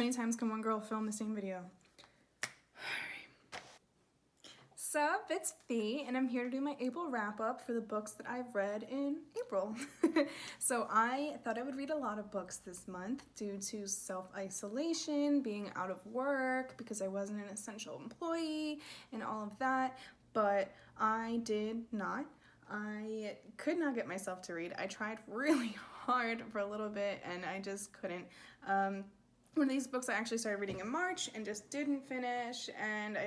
many times can one girl film the same video? Sup, it's Fee, and I'm here to do my April wrap-up for the books that I've read in April. So I thought I would read a lot of books this month due to self-isolation, being out of work because I wasn't an essential employee and all of that, but I did not. I could not get myself to read. I tried really hard for a little bit and I just couldn't. One of these books I actually started reading in March and just didn't finish, and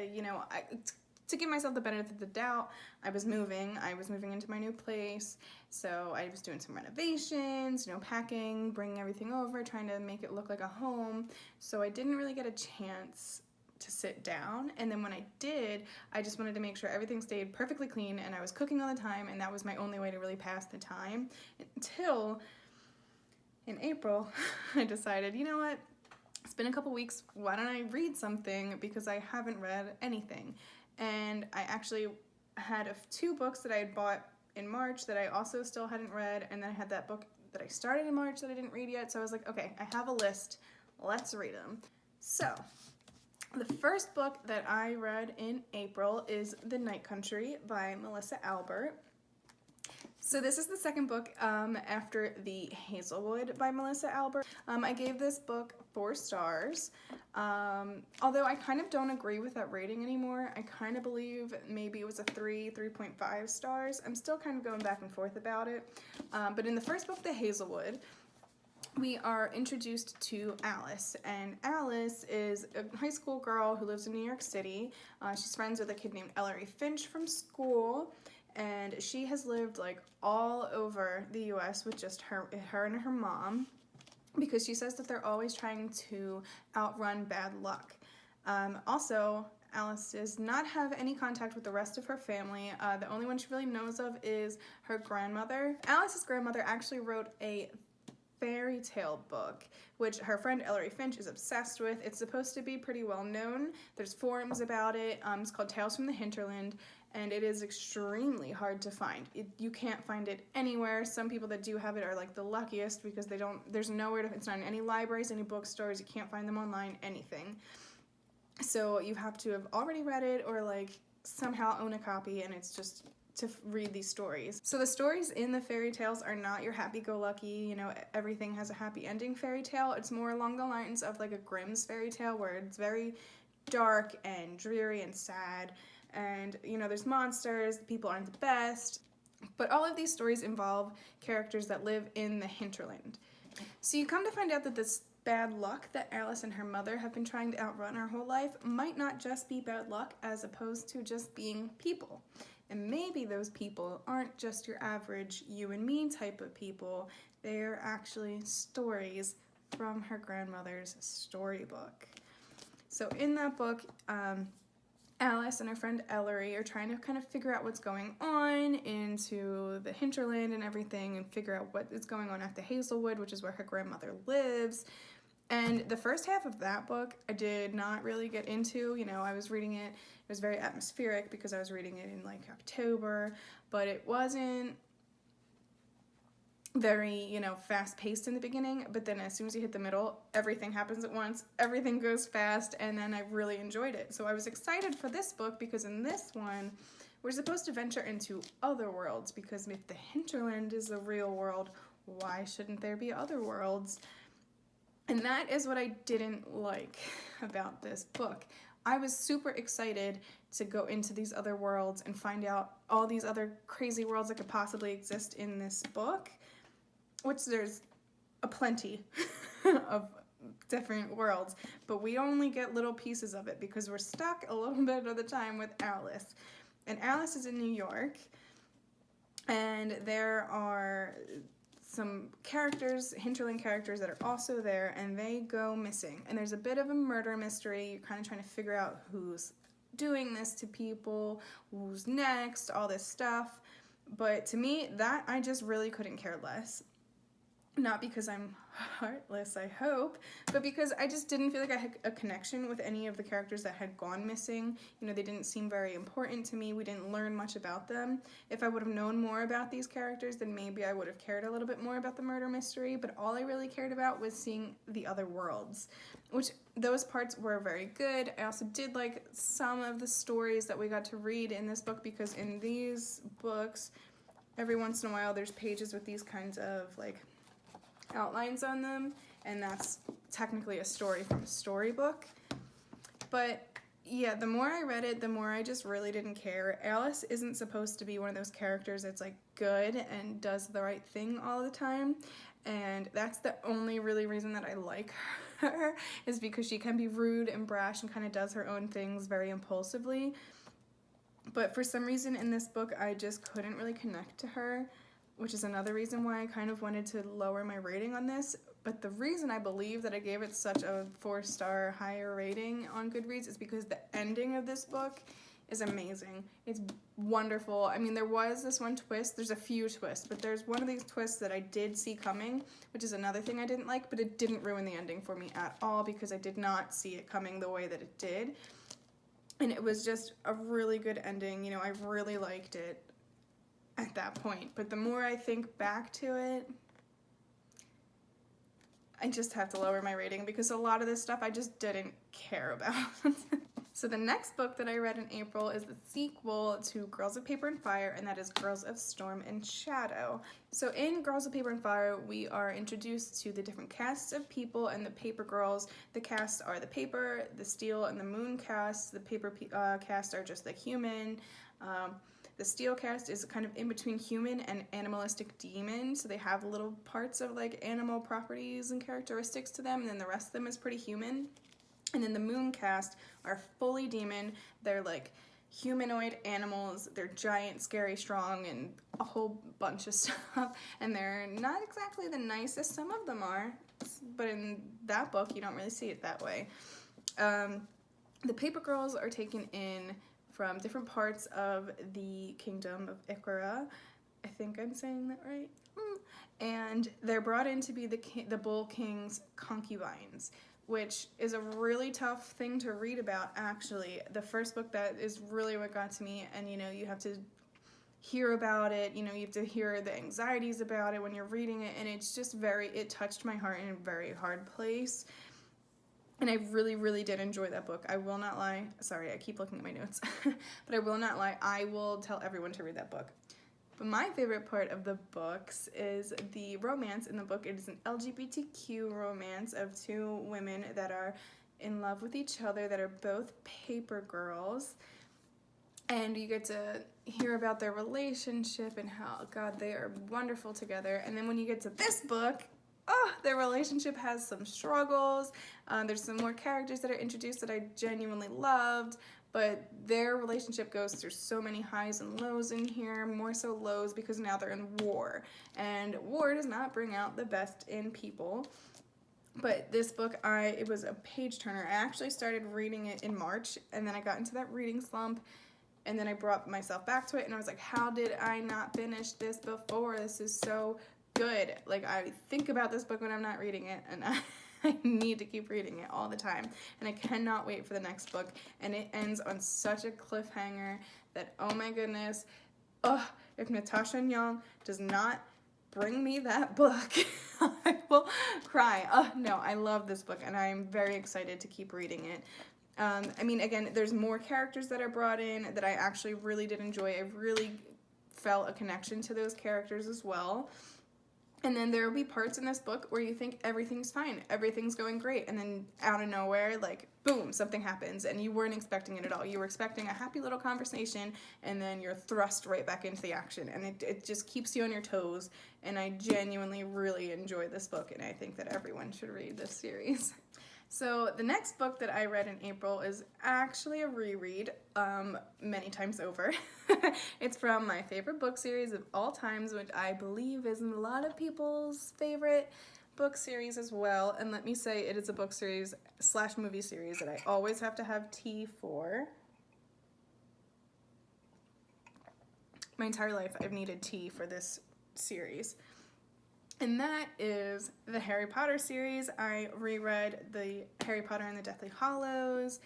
to give myself the benefit of the doubt, I was moving into my new place, so I was doing some renovations, packing, bringing everything over, trying to make it look like a home, so I didn't really get a chance to sit down. And then when I did, I just wanted to make sure everything stayed perfectly clean, and I was cooking all the time, and that was my only way to really pass the time until in April I decided, you know what, it's been a couple weeks, why don't I read something, because I haven't read anything. And I actually had two books that I had bought in March that I also still hadn't read, and then I had that book that I started in March that I didn't read yet, so I was like, okay, I have a list, let's read them. So, the first book that I read in April is The Night Country by Melissa Albert. So this is the second book after The Hazelwood by Melissa Albert. I gave this book 4 stars, although I kind of don't agree with that rating anymore. I kind of believe maybe it was a 3.5 stars. I'm still kind of going back and forth about it. But in the first book, The Hazelwood, we are introduced to Alice, and Alice is a high school girl who lives in New York City. She's friends with a kid named Ellery Finch from school, and she has lived like all over the US with just her and her mom, because she says that they're always trying to outrun bad luck. Also, Alice does not have any contact with the rest of her family. The only one she really knows of is her grandmother. Alice's grandmother actually wrote a fairy tale book, which her friend Ellery Finch is obsessed with. It's supposed to be pretty well known. There's forums about it. It's called Tales from the Hinterland, and it is extremely hard to find. You can't find it anywhere. Some people that do have it are like the luckiest, because there's nowhere to, it's not in any libraries, any bookstores, you can't find them online, anything. So you have to have already read it or like somehow own a copy, and it's just to read these stories. So the stories in the fairy tales are not your happy-go-lucky, everything has a happy ending fairy tale. It's more along the lines of like a Grimm's fairy tale, where it's very dark and dreary and sad, and there's monsters, the people aren't the best, but all of these stories involve characters that live in the hinterland. So you come to find out that this bad luck that Alice and her mother have been trying to outrun her whole life might not just be bad luck, as opposed to just being people. And maybe those people aren't just your average you and me type of people. They're actually stories from her grandmother's storybook. So in that book, Alice and her friend Ellery are trying to kind of figure out what's going on into the hinterland and everything, and figure out what is going on at the Hazelwood, which is where her grandmother lives. And the first half of that book I did not really get into. I was reading it, it was very atmospheric because I was reading it in like October, but it wasn't very, fast-paced in the beginning. But then as soon as you hit the middle, everything happens at once, everything goes fast, and then I really enjoyed it. So I was excited for this book, because in this one, we're supposed to venture into other worlds, because if the hinterland is the real world, why shouldn't there be other worlds? And that is what I didn't like about this book. I was super excited to go into these other worlds and find out all these other crazy worlds that could possibly exist in this book, which there's a plenty of different worlds, but we only get little pieces of it because we're stuck a little bit of the time with Alice. And Alice is in New York, and there are some characters, hinterland characters, that are also there, and they go missing. And there's a bit of a murder mystery. You're kind of trying to figure out who's doing this to people, who's next, all this stuff. But to me, that I just really couldn't care less. Not because I'm heartless, I hope, but because I just didn't feel like I had a connection with any of the characters that had gone missing. You know, they didn't seem very important to me. We didn't learn much about them. If I would have known more about these characters, then maybe I would have cared a little bit more about the murder mystery, but all I really cared about was seeing the other worlds, which those parts were very good. I also did like some of the stories that we got to read in this book, because in these books, every once in a while there's pages with these kinds of like outlines on them, and that's technically a story from a storybook. But yeah, the more I read it, the more I just really didn't care. Alice isn't supposed to be one of those characters that's like good and does the right thing all the time, and that's the only really reason that I like her, is because she can be rude and brash and kind of does her own things very impulsively. But for some reason in this book, I just couldn't really connect to her, which is another reason why I kind of wanted to lower my rating on this. But the reason I believe that I gave it such a 4-star higher rating on Goodreads is because the ending of this book is amazing. It's wonderful. I mean, there was this one twist. There's a few twists, but there's one of these twists that I did see coming, which is another thing I didn't like, but it didn't ruin the ending for me at all because I did not see it coming the way that it did. And it was just a really good ending. You know, I really liked it at that point. But the more I think back to it, I just have to lower my rating because a lot of this stuff I just didn't care about. So the next book that I read in April is the sequel to Girls of Paper and Fire, and that is Girls of Storm and Shadow. So in Girls of Paper and Fire, we are introduced to the different casts of people and the paper girls. The casts are the paper, the steel, and the moon casts. The paper casts are just the human. The steel cast is kind of in between human and animalistic demon, so they have little parts of like animal properties and characteristics to them, and then the rest of them is pretty human. And then the moon cast are fully demon. They're like humanoid animals. They're giant, scary, strong, and a whole bunch of stuff. And they're not exactly the nicest. Some of them are, but in that book, you don't really see it that way. The paper girls are taken in from different parts of the kingdom of Ikora. I think I'm saying that right. And they're brought in to be the Bull King's concubines, which is a really tough thing to read about, actually. The first book, that is really what got to me, and, you know, you have to hear about it, you know, you have to hear the anxieties about it when you're reading it, and it's just it touched my heart in a very hard place. And I really, really did enjoy that book. I will not lie. Sorry, I keep looking at my notes. But I will not lie. I will tell everyone to read that book. But my favorite part of the books is the romance in the book. It is an LGBTQ romance of two women that are in love with each other, that are both paper girls. And you get to hear about their relationship and how, God, they are wonderful together. And then when you get to this book, their relationship has some struggles. There's some more characters that are introduced that I genuinely loved, but their relationship goes through so many highs and lows in here, more so lows because now they're in war. And war does not bring out the best in people. But this book, it was a page turner. I actually started reading it in March, and then I got into that reading slump, and then I brought myself back to it, and I was like, how did I not finish this before? This is so good. Like, I think about this book when I'm not reading it, and I need to keep reading it all the time, and I cannot wait for the next book. And it ends on such a cliffhanger that, oh my goodness, if Natasha and Ngan does not bring me that book, I will cry. No, I love this book, and I'm very excited to keep reading it. I mean, again, there's more characters that are brought in that I actually really did enjoy. I really felt a connection to those characters as well. And then there will be parts in this book where you think everything's fine, everything's going great, and then out of nowhere, like, boom, something happens, and you weren't expecting it at all. You were expecting a happy little conversation, and then you're thrust right back into the action, and it just keeps you on your toes, and I genuinely really enjoy this book, and I think that everyone should read this series. So the next book that I read in April is actually a reread many times over. It's from my favorite book series of all times, which I believe is a lot of people's favorite book series as well. And let me say, it is a book series / movie series that I always have to have tea for. My entire life I've needed tea for this series. And that is the Harry Potter series. I reread the Harry Potter and the Deathly Hallows.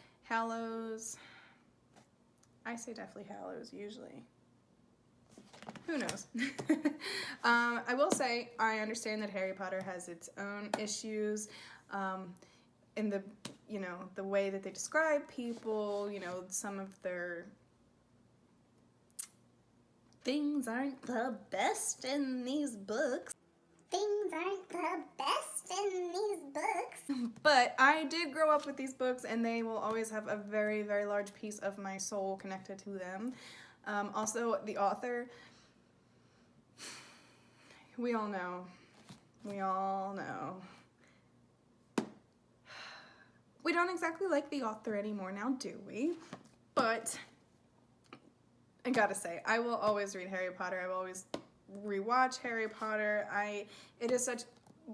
I say Deathly Hallows usually. Who knows? I will say I understand that Harry Potter has its own issues in the, the way that they describe people, some of their things aren't the best in these books. But I did grow up with these books, and they will always have a very, very large piece of my soul connected to them. Also, the author, we all know. We don't exactly like the author anymore now, do we? But I gotta say, I will always read Harry Potter. I will always rewatch Harry Potter.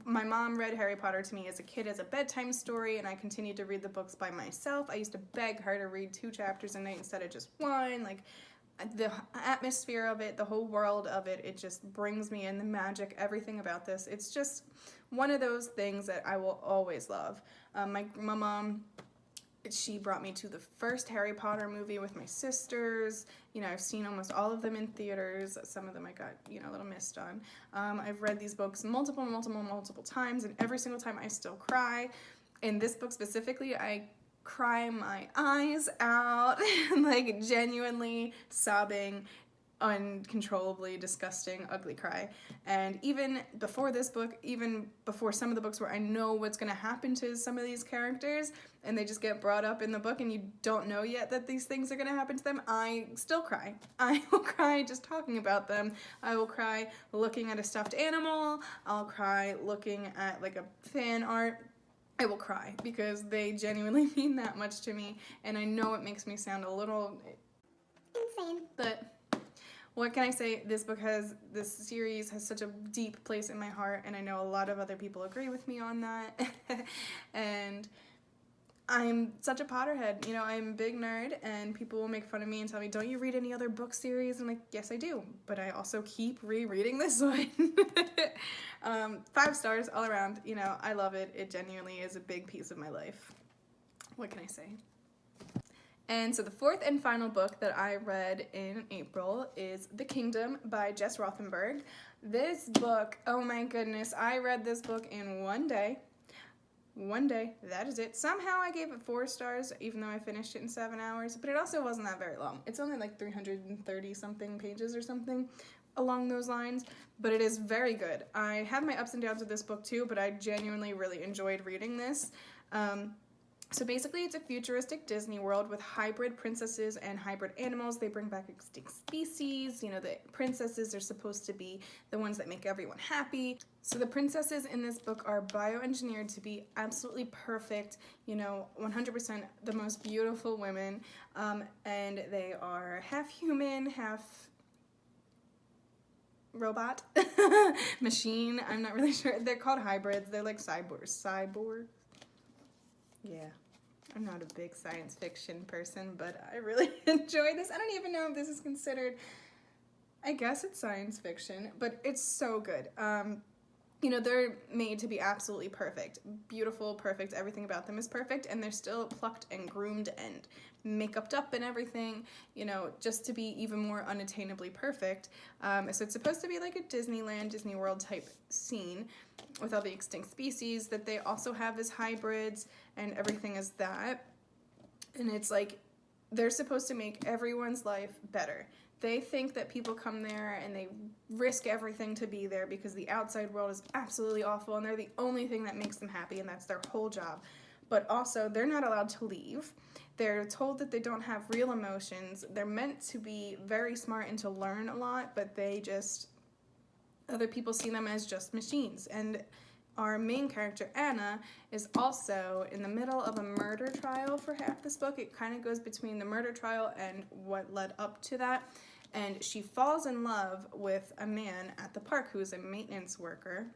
My mom read Harry Potter to me as a kid as a bedtime story, and I continued to read the books by myself. I used to beg her to read 2 chapters a night instead of just 1. Like, the atmosphere of it, the whole world of it, it just brings me in, the magic, everything about this. It's just one of those things that I will always love. My mom, she brought me to the first Harry Potter movie with my sisters. I've seen almost all of them in theaters. Some of them I got, a little missed on. I've read these books multiple times, and every single time I still cry. In this book specifically, I cry my eyes out, like genuinely sobbing, uncontrollably disgusting, ugly cry. And even before this book, even before some of the books where I know what's going to happen to some of these characters, and they just get brought up in the book and you don't know yet that these things are going to happen to them, I still cry. I will cry just talking about them. I will cry looking at a stuffed animal. I'll cry looking at like a fan art. I will cry because they genuinely mean that much to me, and I know it makes me sound a little insane, but what can I say? This series has such a deep place in my heart, and I know a lot of other people agree with me on that. And I'm such a Potterhead. I'm a big nerd, and people will make fun of me and tell me, don't you read any other book series? I'm like, yes, I do, but I also keep rereading this one. 5 stars all around. I love it. It genuinely is a big piece of my life. What can I say? And so the 4th and final book that I read in April is The Kingdom by Jess Rothenberg. This book, oh my goodness, I read this book in one day. That is it. Somehow I gave it 4 stars, even though I finished it in 7 hours, but it also wasn't that very long. It's only like 330 something pages or something along those lines, but it is very good. I have my ups and downs with this book too, but I genuinely really enjoyed reading this. So basically it's a futuristic Disney world with hybrid princesses and hybrid animals. They bring back extinct species. The princesses are supposed to be the ones that make everyone happy. So the princesses in this book are bioengineered to be absolutely perfect, 100% the most beautiful women, and they are half human, half robot, machine. I'm not really sure. They're called hybrids. They're like cyborgs. Yeah, I'm not a big science fiction person, but I really enjoy this. I don't even know if this is considered, I guess it's science fiction, but it's so good. They're made to be absolutely perfect. Beautiful, perfect, everything about them is perfect, and they're still plucked and groomed and make-upped up and everything, just to be even more unattainably perfect. So it's supposed to be like a Disneyland, Disney World type scene with all the extinct species that they also have as hybrids and everything as that. And it's like they're supposed to make everyone's life better. They think that people come there and they risk everything to be there because the outside world is absolutely awful and they're the only thing that makes them happy, and that's their whole job. But also, they're not allowed to leave. They're told that they don't have real emotions. They're meant to be very smart and to learn a lot, but other people see them as just machines. And our main character, Anna, is also in the middle of a murder trial for half this book. It kind of goes between the murder trial and what led up to that. And she falls in love with a man at the park who is a maintenance worker.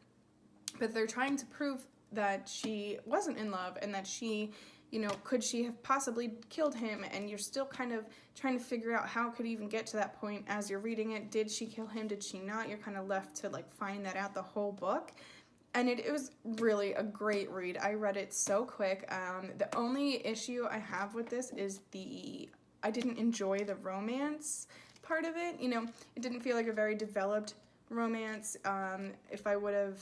But they're trying to prove that she wasn't in love and that she you know, could she have possibly killed him? And you're still kind of trying to figure out how could he even get to that point as you're reading it. Did she kill him? Did she not? You're kind of left to like find that out the whole book. And it was really a great read. I read it so quick. The only issue I have with this is I didn't enjoy the romance part of it. You know, it didn't feel like a very developed romance. If I would have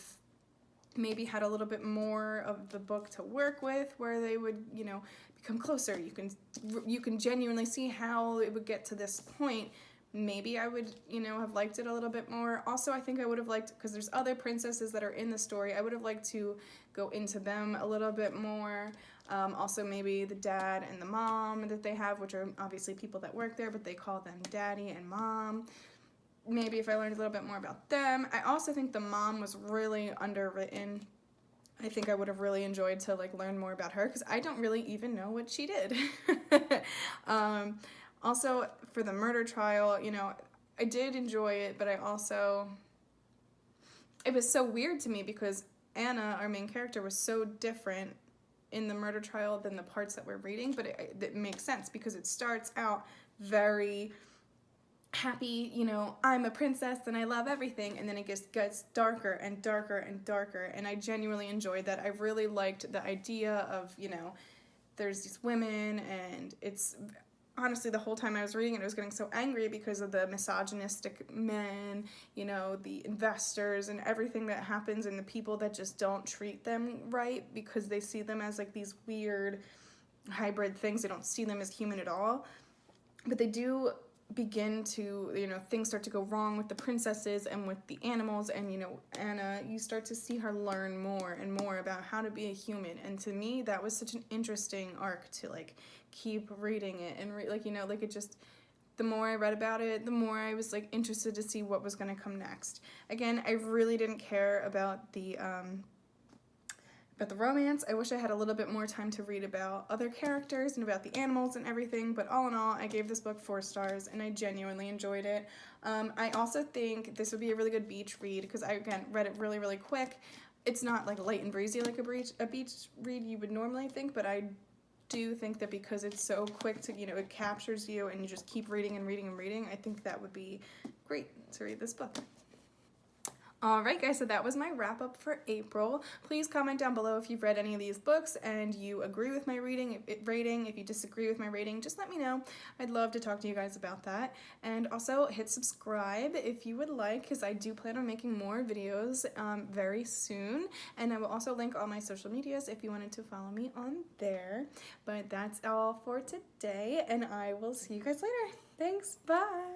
maybe had a little bit more of the book to work with, where they would, you know, become closer. You can genuinely see how it would get to this point. Maybe I would, you know, have liked it a little bit more. Also, I think I would have liked, because there's other princesses that are in the story, I would have liked to go into them a little bit more. Also, maybe the dad and the mom that they have, which are obviously people that work there, but they call them daddy and mom. Maybe if I learned a little bit more about them. I also think the mom was really underwritten. I think I would have really enjoyed to like learn more about her, because I don't really even know what she did. Also, for the murder trial, you know, I did enjoy it, but it was so weird to me because Anna, our main character, was so different in the murder trial than the parts that we're reading, but it makes sense because it starts out very happy, you know, I'm a princess and I love everything, and then it just gets darker and darker and darker, and I genuinely enjoyed that. I really liked the idea of, you know, there's these women, and it's honestly, the whole time I was reading it, I was getting so angry because of the misogynistic men, you know, the investors and everything that happens, and the people that just don't treat them right because they see them as like these weird hybrid things. They don't see them as human at all. But they do begin to, you know, things start to go wrong with the princesses and with the animals, and, you know, Anna, you start to see her learn more and more about how to be a human, and to me that was such an interesting arc to like keep reading it and like, you know, like it just, the more I read about it, the more I was like interested to see what was going to come next. Again, I really didn't care about the romance. I wish I had a little bit more time to read about other characters and about the animals and everything, but all in all, I gave this book 4 stars, and I genuinely enjoyed it. I also think this would be a really good beach read, because I, again, read it really, really quick. It's not like light and breezy like a beach read you would normally think, but I do think that because it's so quick to, you know, it captures you and you just keep reading and reading and reading, I think that would be great to read this book. Alright guys, so that was my wrap up for April. Please comment down below if you've read any of these books and you agree with my rating. If you disagree with my rating, just let me know. I'd love to talk to you guys about that. And also hit subscribe if you would like, because I do plan on making more videos very soon. And I will also link all my social medias if you wanted to follow me on there. But that's all for today, and I will see you guys later. Thanks, bye!